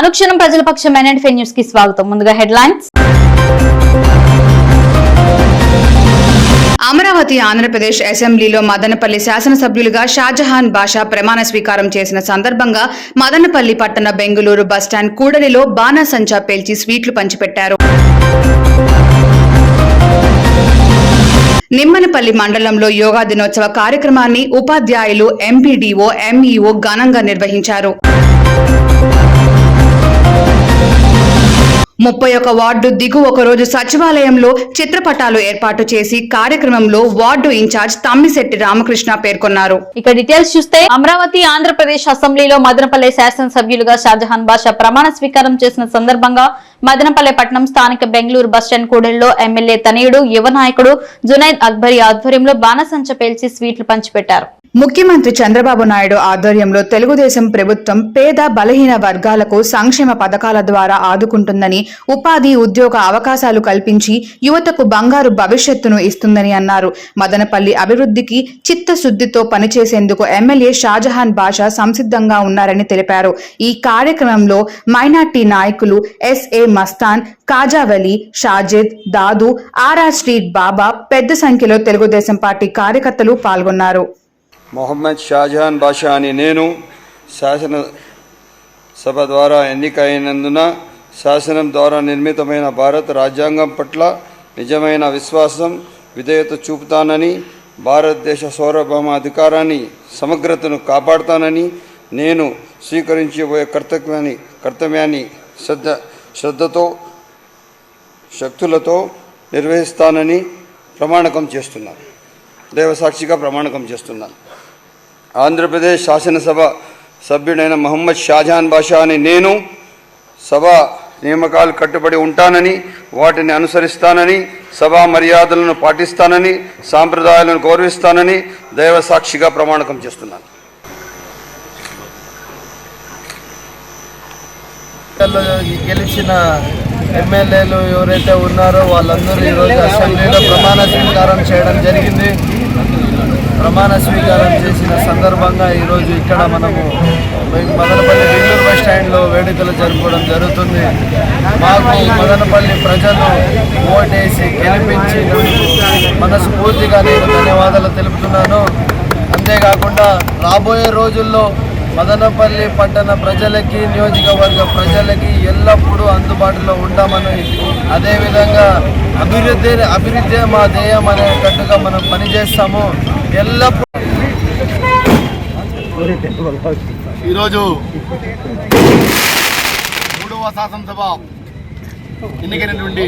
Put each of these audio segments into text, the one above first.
అనుక్షణం ప్రజల పక్షం NNT news కి స్వాగతం. ముందుగా హెడ్లైన్స్. అమరావతి ఆంధ్రప్రదేశ్ అసెంబ్లీలో మదనపల్లి శాసనసభ్యులుగా షాజహాన్ బాషా ప్రమాణ స్వీకారం చేసిన సందర్భంగా మదనపల్లి పట్టణ బెంగళూరు బస్టాండ్ కూడలిలో బాణాసంచా పేల్చి స్వీట్లు పంచిపెట్టారు. నిమ్మనపల్లి మండలంలో యోగా దినోత్సవ కార్యక్రమాన్ని ఉపాధ్యాయులు, ఎంపీడీఓ, ఎంఈఓ ఘనంగా నిర్వహించారు. 31 వార్డు దిగువ ఒకరోజు సచివాలయంలో చిత్రపటాలు ఏర్పాటు చేసి కార్యక్రమంలో వార్డు ఇన్ఛార్జ్ తమ్మిశెట్టి రామకృష్ణ పేర్కొన్నారు. ఇక డీటెయిల్స్ చూస్తే అమరావతి ఆంధ్రప్రదేశ్ అసెంబ్లీలో మదనపల్లి శాసనసభ్యులుగా షాజహాన్ బాషా ప్రమాణ స్వీకారం చేసిన సందర్భంగా మదనపల్లి పట్టణం స్థానిక బెంగళూరు బస్టాండ్ కూడలిలో ఎమ్మెల్యే తనయుడు, యువ నాయకుడు జునైద్ అక్బరీ ఆధ్వర్యంలో బాణసంచ పేల్చి స్వీట్లు పంచిపెట్టారు. ముఖ్యమంత్రి చంద్రబాబు నాయుడు ఆధ్వర్యంలో తెలుగుదేశం ప్రభుత్వం పేద బలహీన వర్గాలకు సంక్షేమ పథకాల ద్వారా ఆదుకుంటుందని, ఉపాధి, ఉద్యోగ అవకాశాలు కల్పించి యువతకు బంగారు భవిష్యత్తును ఇస్తుందని అన్నారు. మదనపల్లి అభివృద్ధికి చిత్తశుద్ధితో పనిచేసేందుకు ఎమ్మెల్యే షాజహాన్ బాషా సంసిద్ధంగా ఉన్నారని తెలిపారు. ఈ కార్యక్రమంలో మైనార్టీ నాయకులు SA Mastan, Khajavali, Shajid, Dadu, RR street Baba పెద్ద సంఖ్యలో తెలుగుదేశం పార్టీ కార్యకర్తలు పాల్గొన్నారు. మొహమ్మద్ షాజహాన్ బాషా అని నేను శాసనసభ ద్వారా ఎన్నికైనందున శాసనం ద్వారా నిర్మితమైన భారత రాజ్యాంగం పట్ల నిజమైన విశ్వాసం, విధేయత చూపుతానని, భారతదేశ సార్వభౌమాధికారాన్ని, సమగ్రతను కాపాడుతానని, నేను స్వీకరించబోయే కర్తవ్యాన్ని శ్రద్ధతో, శక్తులతో నిర్వహిస్తానని ప్రమాణకం చేస్తున్నాను. దైవసాక్షిగా ప్రమాణకం చేస్తున్నాను. ఆంధ్రప్రదేశ్ శాసనసభ సభ్యుడైన మొహమ్మద్ షాజహాన్ బాషా అని నేను సభా నియామకాలు కట్టుబడి ఉంటానని, వాటిని అనుసరిస్తానని, సభా మర్యాదలను పాటిస్తానని, సాంప్రదాయాలను గౌరవిస్తానని దైవసాక్షిగా ప్రమాణకం చేస్తున్నాను. గెలిచిన ఎమ్మెల్యేలు ఎవరైతే ఉన్నారో వాళ్ళందరూ ఈరోజు అసెంబ్లీలో ప్రమాణ స్వీకారం చేయడం జరిగింది. ప్రమాణ స్వీకారం చేసిన సందర్భంగా ఈరోజు ఇక్కడ మనము మదనపల్లి బెంగళూరు బస్ స్టాండ్లో వేడుకలు జరుపుకోవడం జరుగుతుంది. మాకు మదనపల్లి ప్రజలు ఓటేసి గెలిపించి మనస్ఫూర్తిగా నేను ధన్యవాదాలు తెలుపుతున్నాను. అంతేకాకుండా రాబోయే రోజుల్లో మదనపల్లి పట్టణ ప్రజలకి, నియోజకవర్గ ప్రజలకి ఎల్లప్పుడూ అందుబాటులో ఉంటామని, అదేవిధంగా అభివృద్ధి మా ధ్యేయం అనేటట్టుగా మనం పనిచేస్తాము. ఎల్లప్పుడూ ఈరోజు 3వ శాసనసభ ఎన్నికైనటువంటి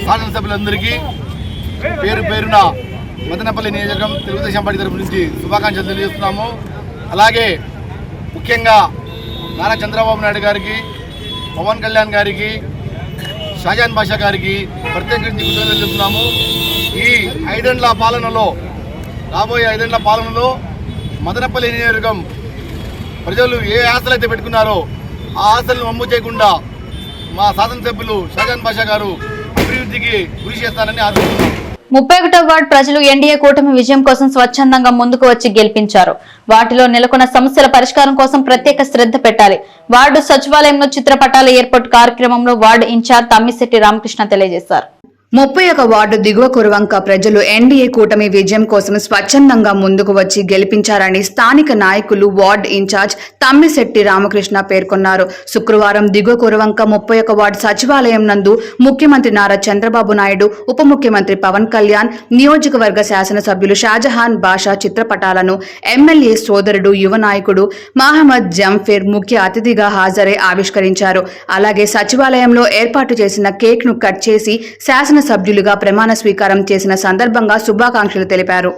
శాసనసభ్యులందరికీ పేరు పేరున మదనపల్లి నియోజకవర్గం తెలుగుదేశం పార్టీ తరఫు నుంచి శుభాకాంక్షలు తెలియజేస్తున్నాము. అలాగే ముఖ్యంగా నారా చంద్రబాబు నాయుడు గారికి, పవన్ కళ్యాణ్ గారికి, షాజహాన్ బాషా గారికి ప్రత్యేకించి కృతజ్ఞతలు చెప్తున్నాము. ఈ 5 ఏళ్ల పాలనలో, రాబోయే 5 ఏళ్ల పాలనలో మదనపల్లి నియోజకవర్గం ప్రజలు ఏ ఆశలు అయితే పెట్టుకున్నారో ఆ ఆశలను వమ్ము చేయకుండా మా శాసనసభ్యులు షాజహాన్ బాషా గారు అభివృద్ధికి కృషి చేస్తారని ఆశిస్తున్నాం. 31వ వార్డు ప్రజలు ఎన్డీఏ కూటమి విజయం కోసం స్వచ్ఛందంగా ముందుకు వచ్చి గెలిపించారు. వాటిలో నెలకొన్న సమస్యల పరిష్కారం కోసం ప్రత్యేక శ్రద్ధ పెట్టాలి. వార్డు సచివాలయంలో చిత్రపటాల ఏర్పాటు కార్యక్రమంలో వార్డు ఇన్ఛార్జ్ తమ్మిశెట్టి రామకృష్ణ తెలియజేశారు. 31 వార్డు దిగువ కురవంక ప్రజలు ఎన్డీఏ కూటమి విజయం కోసం స్వచ్ఛందంగా ముందుకు వచ్చి గెలిపించారని స్థానిక నాయకులు, వార్డు ఇన్ఛార్జ్ తమ్మిశెట్టి రామకృష్ణ పేర్కొన్నారు. శుక్రవారం దిగువ కురవంక 31 వార్డు సచివాలయం నందు ముఖ్యమంత్రి నారా చంద్రబాబు నాయుడు, ఉప ముఖ్యమంత్రి పవన్ కళ్యాణ్, నియోజకవర్గ శాసనసభ్యులు షాజహాన్ బాషా చిత్రపటాలను ఎమ్మెల్యే సోదరుడు, యువ నాయకుడు మహమ్మద్ జంఫీర్ ముఖ్య అతిథిగా హాజరై ఆవిష్కరించారు. అలాగే సచివాలయంలో ఏర్పాటు చేసిన కేక్ ను కట్ చేసి సభ్యులుగా ప్రమాణ స్వీకారం చేసిన సందర్భంగా శుభాకాంక్షలు తెలిపారు.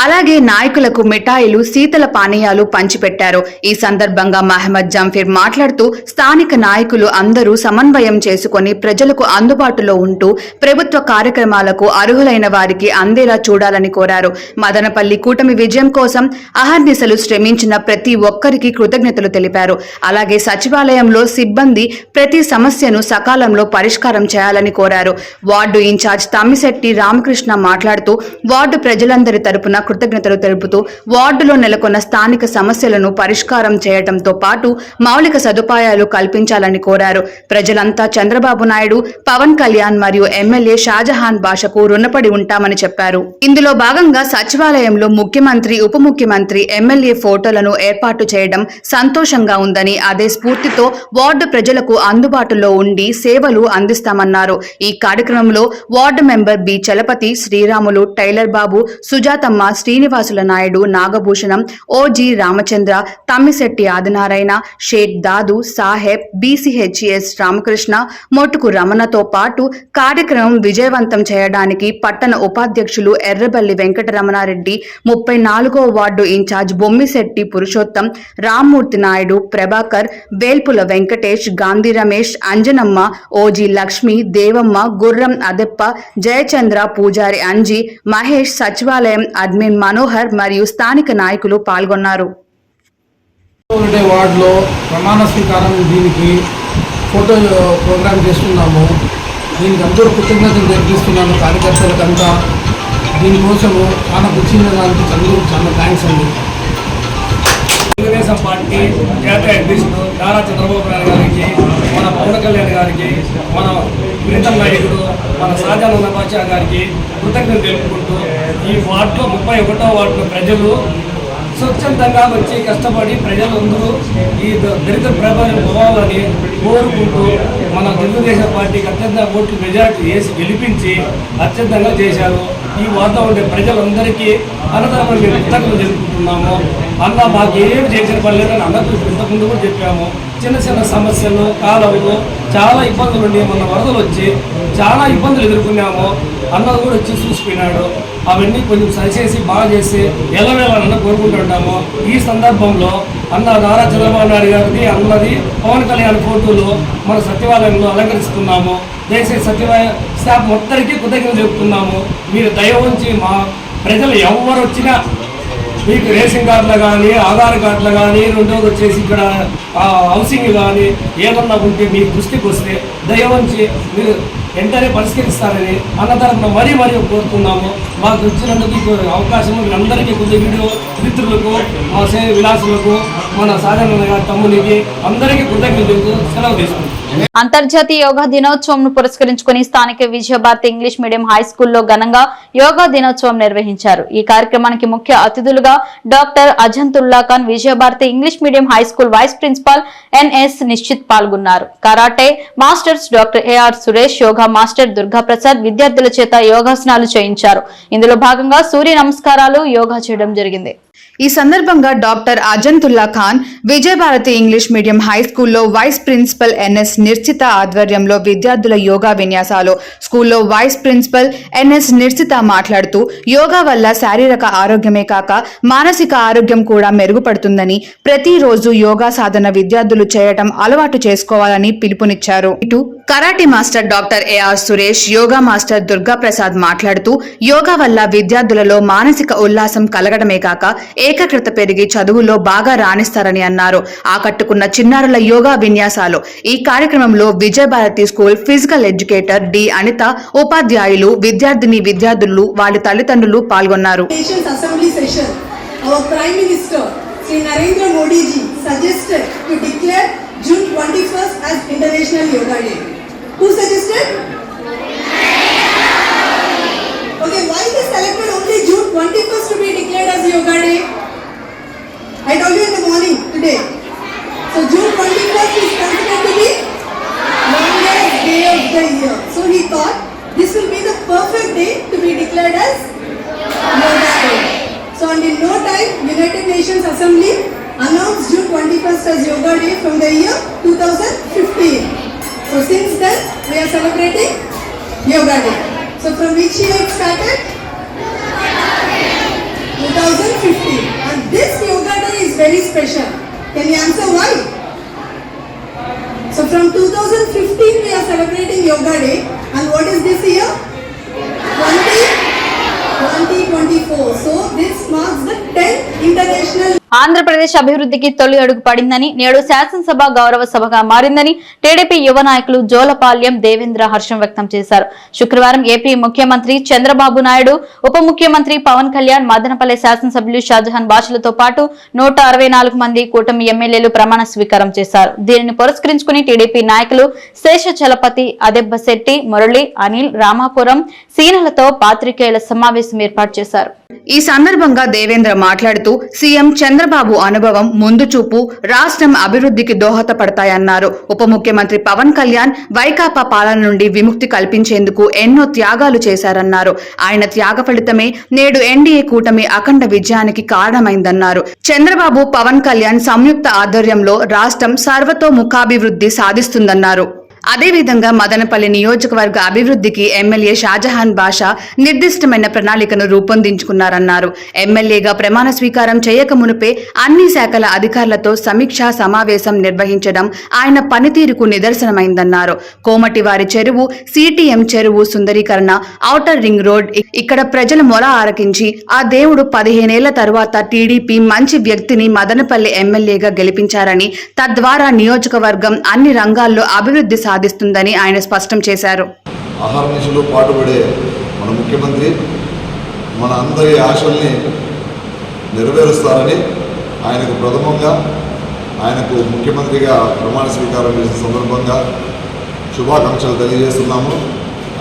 అలాగే నాయకులకు మిఠాయిలు, శీతల పానీయాలు పంచిపెట్టారు. ఈ సందర్భంగా మహమ్మద్ జంఫీర్ మాట్లాడుతూ స్థానిక నాయకులు అందరూ సమన్వయం చేసుకుని ప్రజలకు అందుబాటులో ఉంటూ ప్రభుత్వ కార్యక్రమాలకు అర్హులైన వారికి అందేలా చూడాలని కోరారు. మదనపల్లి కూటమి విజయం కోసం అహర్నిశలు శ్రమించిన ప్రతి ఒక్కరికి కృతజ్ఞతలు తెలిపారు. అలాగే సచివాలయంలో సిబ్బంది ప్రతి సమస్యను సకాలంలో పరిష్కారం చేయాలని కోరారు. వార్డు ఇన్ఛార్జ్ తమ్మిశెట్టి రామకృష్ణ మాట్లాడుతూ వార్డు ప్రజలందరి తరపున కృతజ్ఞతలు తెలుపుతూ వార్డులో నెలకొన్న స్థానిక సమస్యలను పరిష్కారం చేయడంతో పాటు మౌలిక సదుపాయాలు కల్పించాలని కోరారు. ప్రజలంతా చంద్రబాబు నాయుడు, పవన్ కళ్యాణ్ మరియు ఎమ్మెల్యే షాజహాన్ బాషాకు రుణపడి ఉంటామని చెప్పారు. ఇందులో భాగంగా సచివాలయంలో ముఖ్యమంత్రి, ఉప ముఖ్యమంత్రి, ఎమ్మెల్యే ఫోటోలను ఏర్పాటు చేయడం సంతోషంగా ఉందని, అదే స్ఫూర్తితో వార్డు ప్రజలకు అందుబాటులో ఉండి సేవలు అందిస్తామన్నారు. ఈ కార్యక్రమంలో ward member B Chalapathi, Sriramulu, tailor Babu, Sujathamma, Srinivasula Naidu, Nagabhushanam, OG Ramachandra, Tammisetti Adinarayana, Sheikh Dadu, Saheb, BCHS Ramakrishna, Motuku రమణతో పాటు కార్యక్రమం విజయవంతం చేయడానికి పట్టణ ఉపాధ్యక్షులు ఎర్రబల్లి వెంకటరమణారెడ్డి, 34వ ward incharge Bommisetti Purushottam, Rammurthy Naidu, Prabhakar, Velpula Venkatesh, Gandhi Ramesh, Anjanamma, OG Lakshmi, Devamma, Gurram Adeppa, Jayachandra, పూజారి అంజీ, మహేష్, సచివాలయం అడ్మిన్ మనోహర్ మరియు స్థానిక నాయకులు పాల్గొన్నారు. వార్డులో ప్రమాణ స్వీకారం దీనికి ఫోటో ప్రోగ్రామ్ చేస్తున్నాము. దీనికి అందరూ కృతజ్ఞతలు తెలిపిస్తున్నాను కార్యకర్తలకంతా. దీనికోసము చాలా కూర్చున్న దానికి అందరూ చాలా థ్యాంక్స్ అండి. తెలుగుదేశం పార్టీ జాతీయ అధ్యక్షుడు నారా చంద్రబాబు నాయుడు గారికి, మన పవన్ కళ్యాణ్ గారికి, మన ప్రీతం నాయకుడు మన షాజహాన్ బాషా గారికి కృతజ్ఞతలు తెలుపుకుంటూ ఈ వార్డులో 31వ వార్డులో ప్రజలు స్వచ్ఛందంగా వచ్చి కష్టపడి ప్రజలందరూ ఈ దళిత ప్రభావం పోవాలని కోరుకుంటూ మన తెలుగుదేశం పార్టీకి అత్యంత ఓట్లు మెజార్టీ వేసి గెలిపించి అత్యంతంగా చేశారు. ఈ వార్డులో ఉండే ప్రజలందరికీ అన్నదానం మేము కృతజ్ఞతలు తెలుపుకుంటున్నాము. అన్న మాకు ఏమి చేసిన పని లేదని అన్నకు ఇంతకుముందు కూడా చెప్పాము. చిన్న చిన్న సమస్యలు, కాలువలు, చాలా ఇబ్బందులు ఉండి మన వరదలు వచ్చి చాలా ఇబ్బందులు ఎదుర్కొన్నాము. అన్నది కూడా వచ్చి చూసిపోయినాడు. అవన్నీ కొంచెం సరిచేసి బాగా చేసి ఎల్లవేళ కోరుకుంటుంటాము. ఈ సందర్భంలో అన్న నారా చంద్రబాబు నాయుడు గారిది, అన్నది పవన్ కళ్యాణ్ ఫోటోలు మన సచివాలయంలో అలంకరిస్తున్నాము. దయచేసి సచివాలయ స్టాఫ్ మొత్తానికి కృతజ్ఞతలు చెప్తున్నాము. మీరు దయ ఉంచి మా ప్రజలు ఎవరు వచ్చినా మీకు రేషన్ కార్డులు కానీ, ఆధార్ కార్డులు కానీ, రెండోది వచ్చేసి ఇక్కడ హౌసింగ్ కానీ ఏమన్నా ఉంటే మీ దృష్టికి వస్తే దయవంచి మీరు వెంటనే పరిష్కరిస్తారని అన్న తరఫున మరీ కోరుతున్నాము. మాకు ఇచ్చినందుకు అవకాశం అందరికీ కొద్ది వీడియో మిత్రులకు, మా విలాసులకు, మన సాధారణ గారి తమ్మునికి అందరికీ కృతజ్ఞతలు సెలవు తీసుకుంటాం. అంతర్జాతీయ యోగా దినోత్సవం పురస్కరించుకుని స్థానిక విజయభారతి ఇంగ్లీష్ మీడియం హై స్కూల్లో ఘనంగా యోగా దినోత్సవం నిర్వహించారు. ఈ కార్యక్రమానికి ముఖ్య అతిథులుగా doctor Ajantullah Khan, Vijayabharathi English medium high school vice principal NS Nishchit పాల్గొన్నారు. Karate masters doctor AR Suresh, yoga master Durga Prasad విద్యార్థుల చేత యోగాసనాలు చేయించారు. ఇందులో భాగంగా సూర్య నమస్కారాలు, యోగా చేయడం జరిగింది. ఈ సందర్భంగా doctor Ajantullah Khan Vijayabharathi English medium high స్కూల్లో వైస్ ప్రిన్సిపల్ ఎన్ఎస్ నిర్చిత ఆధ్వర్యంలో విద్యార్థుల యోగా విన్యాసాలు. స్కూల్లో వైస్ ప్రిన్సిపల్ ఎన్ఎస్ నిర్చిత మాట్లాడుతూ యోగా వల్ల శారీరక ఆరోగ్యమే కాక మానసిక ఆరోగ్యం కూడా మెరుగుపడుతుందని, ప్రతిరోజు యోగా సాధన విద్యార్థులు చేయటం అలవాటు చేసుకోవాలని పిలుపునిచ్చారు. ఇటు karate master doctor AR Suresh, yoga master Durga Prasad మాట్లాడుతూ యోగా వల్ల విద్యార్థులలో మానసిక ఉల్లాసం కలగడమే కాక ఏకాగ్రత పెరిగి చదువులో బాగా రాణిస్తారని అన్నారు. ఆకట్టుకున్న చిన్నారుల యోగా విన్యాసాలు. ఈ కార్యక్రమంలో Vijayabharati school physical educator D Anitha, ఉపాధ్యాయులు, విద్యార్థులు, వారి తల్లిదండ్రులు పాల్గొన్నారు. June 21st as International Yoga Day. Who suggested? Okay, why they selected only June 21st to be declared as Yoga Day? I told you in the morning today. So June 21st is considered to be longest day of the year. So he thought this will be the perfect day to be declared as Yoga Day. So and in no time, United Nations Assembly announced June 21st as Yoga Day from the year 2015. So since then, we are celebrating Yoga Day. So from which year it started? 2015. And this Yoga Day is very special. Can you answer why? So from 2015 we are celebrating Yoga Day. And what is this year? 2024. So this marks the 10th International Andhra Pradesh అభివృద్ధికి తొలి అడుగు పడిందని, నేడు శాసనసభ గౌరవ సభగా మారిందని TDP యువ నాయకులు జోలపాల్యం దేవేంద్ర హర్షం వ్యక్తం చేశారు. శుక్రవారం ఏపీ ముఖ్యమంత్రి చంద్రబాబు నాయుడు, ఉప ముఖ్యమంత్రి పవన్ కళ్యాణ్, మదనపల్లె శాసనసభ్యులు షాజహాన్ బాషాలతో పాటు 164 మంది కూటమి ఎమ్మెల్యేలు ప్రమాణ స్వీకారం చేశారు. దీనిని పురస్కరించుకుని టీడీపీ నాయకులు శేషచలపతి, అదెబ్బశెట్టి, మురళి, అనిల్, రామాపురం, సీనలతో పాత్రికేయుల సమావేశం ఏర్పాటు చేశారు. ఈ సందర్భంగా దేవేంద్ర మాట్లాడుతూ సీఎం చంద్రబాబు అనుభవం, ముందు చూపు రాష్ట్రం అభివృద్ధికి దోహదపడతాయన్నారు. ఉప ముఖ్యమంత్రి పవన్ కళ్యాణ్ వైకాపా పాలన నుండి విముక్తి కల్పించేందుకు ఎన్నో త్యాగాలు చేశారన్నారు. ఆయన త్యాగ ఫలితమే నేడు ఎన్డీఏ కూటమి అఖండ విజయానికి కారణమైందన్నారు. చంద్రబాబు, పవన్ కళ్యాణ్ సంయుక్త ఆధ్వర్యంలో రాష్ట్రం సర్వతోముఖాభివృద్ధి సాధిస్తుందన్నారు. అదేవిధంగా మదనపల్లి నియోజకవర్గ అభివృద్ధికి ఎమ్మెల్యే షాజహాన్ బాషా నిర్దిష్టమైన ప్రణాళికను రూపొందించుకున్నారన్నారు. ఎమ్మెల్యేగా ప్రమాణ స్వీకారం చేయక మునుపే అన్ని శాఖల అధికారులతో సమీక్షా సమావేశం నిర్వహించడం ఆయన పనితీరుకు నిదర్శనమైందన్నారు. కోమటివారి చెరువు, సిటిఎం చెరువు సుందరీకరణ, ఔటర్ రింగ్ రోడ్, ఇక్కడ ప్రజల మొల ఆరకించి ఆ దేవుడు 15 ఏళ్ల తరువాత టీడీపీ మంచి వ్యక్తిని మదనపల్లి ఎమ్మెల్యేగా గెలిపించారని, తద్వారా నియోజకవర్గం అన్ని రంగాల్లో అభివృద్ధి సాధిస్తుందని ఆయన స్పష్టం చేశారు. అహర్నిశలు పాటుపడే మన ముఖ్యమంత్రి మన అందరి ఆశల్ని నెరవేరుస్తారని ఆయనకు ప్రథమంగా ఆయనకు ముఖ్యమంత్రిగా ప్రమాణ స్వీకారం చేసిన సందర్భంగా శుభాకాంక్షలు తెలియజేస్తున్నాము.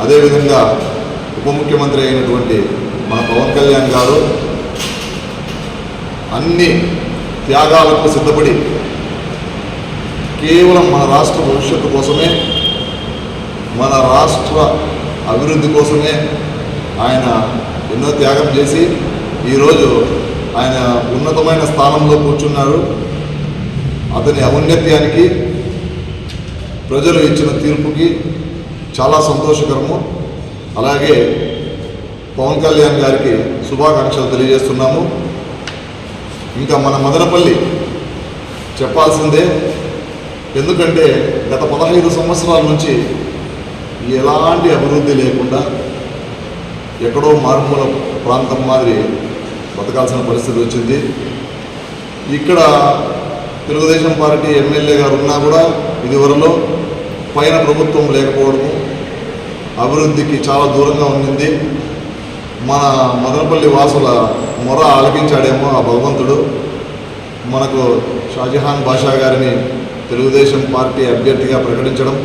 అదేవిధంగా ఉప ముఖ్యమంత్రి అయినటువంటి మన పవన్ కళ్యాణ్ గారు అన్ని త్యాగాలకు సిద్ధపడి కేవలం మన రాష్ట్ర భవిష్యత్తు కోసమే, మన రాష్ట్ర అభివృద్ధి కోసమే ఆయన ఎన్నో త్యాగం చేసి ఈరోజు ఆయన ఉన్నతమైన స్థానంలో కూర్చున్నారు. అతని ఔన్నత్యానికి, ప్రజలు ఇచ్చిన తీర్పుకి చాలా సంతోషకరము. అలాగే పవన్ కళ్యాణ్ గారికి శుభాకాంక్షలు తెలియజేస్తున్నాము. ఇంకా మన మదనపల్లి చెప్పాల్సిందే, ఎందుకంటే గత 15 సంవత్సరాల నుంచి ఎలాంటి అభివృద్ధి లేకుండా ఎక్కడో మారుమూల ప్రాంతం మాదిరి బతకాల్సిన పరిస్థితి వచ్చింది. ఇక్కడ తెలుగుదేశం పార్టీ ఎమ్మెల్యే గారు ఉన్నా కూడా ఇదివరలో పైన ప్రభుత్వం లేకపోవడము, అభివృద్ధికి చాలా దూరంగా ఉండింది. మన మదనపల్లి వాసుల మొర ఆలకించాడేమో ఆ భగవంతుడు. మనకు షాజహాన్ బాషా గారిని తెలుగుదేశం పార్టీ అభ్యర్థిగా ప్రకటించడం,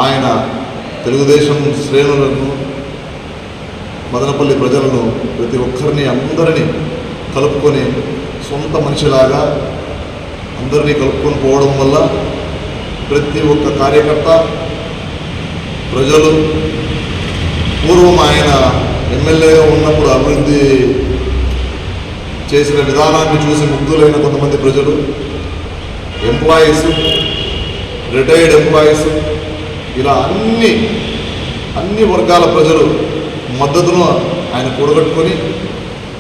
ఆయన తెలుగుదేశం శ్రేణులను, మదనపల్లి ప్రజలను, ప్రతి ఒక్కరిని అందరినీ కలుపుకొని సొంత మనిషిలాగా అందరినీ కలుపుకొని పోవడం వల్ల ప్రతి ఒక్క కార్యకర్త, ప్రజలు పూర్వం ఆయన ఎమ్మెల్యేగా ఉన్నప్పుడు అభివృద్ధి చేసిన విధానాన్ని చూసి ముగ్ధులైన కొంతమంది ప్రజలు, ఎంప్లాయీస్, రిటైర్డ్ ఎంప్లాయీస్, ఇలా అన్ని వర్గాల ప్రజలు మద్దతును ఆయన కూడగట్టుకొని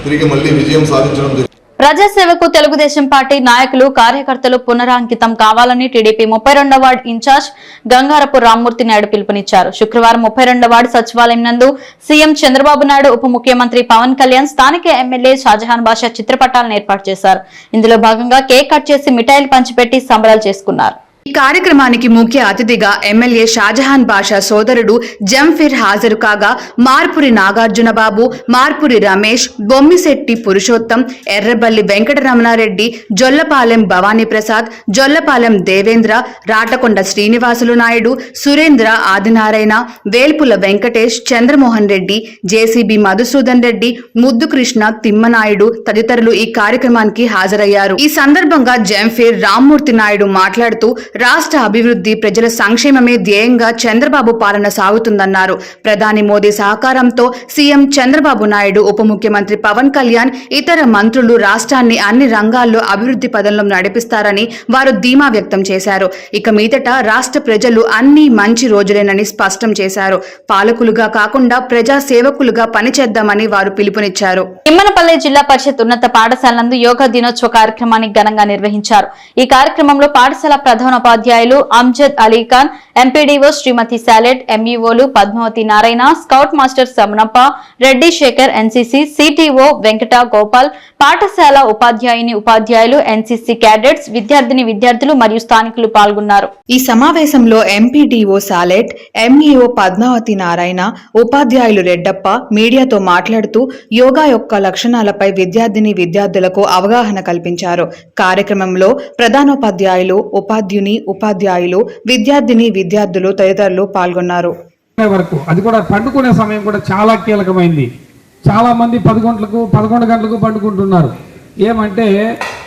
తిరిగి మళ్ళీ విజయం సాధించడం జరిగింది. ప్రజాసేవకు తెలుగుదేశం పార్టీ నాయకులు, కార్యకర్తలు పునరాంకితం కావాలని టీడీపీ 32వ వార్డు ఇన్ఛార్జ్ గంగారపు రామ్మూర్తి నాయుడు పిలుపునిచ్చారు. శుక్రవారం 32వ వార్డు సచివాలయం నందు సీఎం చంద్రబాబు నాయుడు, ఉప ముఖ్యమంత్రి పవన్ కళ్యాణ్, స్థానిక ఎమ్మెల్యే షాజహాన్ బాషా చిత్రపటాలను ఏర్పాటు చేశారు. ఇందులో భాగంగా కేక్ కట్ చేసి మిఠాయిలు పంచిపెట్టి సంబరాలు చేసుకున్నారు. ఈ కార్యక్రమానికి ముఖ్య అతిథిగా ఎమ్మెల్యే షాజహాన్ బాషా సోదరుడు జంఫిర్ హాజరు కాగా మార్పురి నాగార్జున బాబు, మార్పురి రమేష్, బొమ్మిశెట్టి పురుషోత్తం, ఎర్రబల్లి వెంకటరమణారెడ్డి, జొల్లపాలెం భవానీ ప్రసాద్, జొల్లపాలెం దేవేంద్ర, రాటకొండ శ్రీనివాసులు నాయుడు, సురేంద్ర, ఆదినారాయణ, వేల్పుల వెంకటేష్, చంద్రమోహన్ రెడ్డి, జేసీబీ మధుసూదన్ రెడ్డి, ముద్దుకృష్ణ, తిమ్మనాయుడు తదితరులు ఈ కార్యక్రమానికి హాజరయ్యారు. ఈ సందర్భంగా జంఫిర్ రామ్మూర్తి నాయుడు మాట్లాడుతూ రాష్ట్ర అభివృద్ధి, ప్రజల సంక్షేమమే ధ్యేయంగా చంద్రబాబు పాలన సాగుతుందన్నారు. ప్రధాని మోదీ సహకారంతో సీఎం చంద్రబాబు నాయుడు, ఉప ముఖ్యమంత్రి పవన్ కళ్యాణ్, ఇతర మంత్రులు రాష్ట్రాన్ని అన్ని రంగాల్లో అభివృద్ధి పదంలో నడిపిస్తారని వారు ధీమా వ్యక్తం చేశారు. ఇక మీదట రాష్ట్ర ప్రజలు అన్ని మంచి రోజులేనని స్పష్టం చేశారు. పాలకులుగా కాకుండా ప్రజా సేవకులుగా పనిచేద్దామని వారు పిలుపునిచ్చారు. తిమ్మనపల్లి జిల్లా పరిషత్ ఉన్నత పాఠశాల నందు యోగా దినోత్సవ కార్యక్రమాన్ని ఘనంగా నిర్వహించారు. ఈ కార్యక్రమంలో పాఠశాల ప్రధాన ప్రధానోపాధ్యాయులు అంజద్ అలీ ఖాన్, ఎంపీడీఓ శ్రీమతి సాలెట్, ఎంఈఓలు Padmavathi Narayana, scout master Samanappa, Reddy Shekhar, NCC CTO Venkata Gopal, పాఠశాల ఉపాధ్యాయులు, ఎన్సీసీ క్యాడెట్స్, విద్యార్థులు మరియు స్థానికులు పాల్గొన్నారు. ఈ సమావేశంలో ఎంపీడీఓ సాలెట్, ఎంఈఓ పద్మావతి నారాయణ, ఉపాధ్యాయులు రెడ్డప్ప మీడియాతో మాట్లాడుతూ యోగా యొక్క లక్షణాలపై విద్యార్థులకు అవగాహన కల్పించారు. కార్యక్రమంలో ప్రధానోపాధ్యాయులు, ఉపాధ్యాయులు, విద్యార్థులు తదితరులు పాల్గొన్నారు. వరకు అది కూడా పండుకునే సమయం కూడా చాలా కీలకమైంది. చాలా మంది 11 గంటలకు పండుకుంటున్నారు. ఏమంటే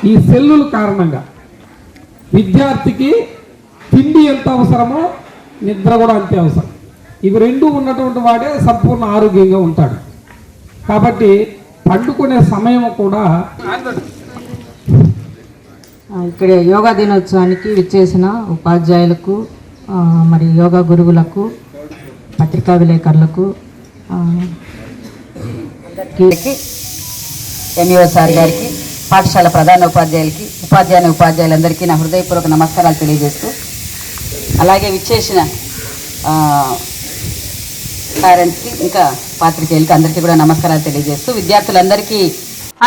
ఈ సెల్లుల కారణంగా విద్యార్థికి తిండి ఎంత అవసరమో నిద్ర కూడా అంతే అవసరం. ఇవి రెండు ఉన్నటువంటి వాడే సంపూర్ణ ఆరోగ్యంగా ఉంటాడు. కాబట్టి పండుకునే సమయం కూడా ఇక్కడ యోగా దినోత్సవానికి విచ్చేసిన ఉపాధ్యాయులకు మరి యోగా గురువులకు పత్రికా విలేకరులకు ఎంఈఓ సార్ గారికి పాఠశాల ప్రధానోపాధ్యాయులకి ఉపాధ్యాయులందరికీ నా హృదయపూర్వక నమస్కారాలు తెలియజేస్తూ అలాగే విచ్చేసిన పేరెంట్స్కి ఇంకా పాత్రికేయులకి అందరికీ కూడా నమస్కారాలు తెలియజేస్తూ విద్యార్థులందరికీ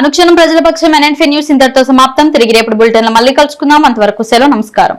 అనుక్షణం ప్రజల పక్షం NNF న్యూస్ ఇంతటితో సమాప్తం. తిరిగి రేపటి బులెటిన్లో మళ్ళీ కలుసుకుందాం. అంతవరకు సెలవు. నమస్కారం.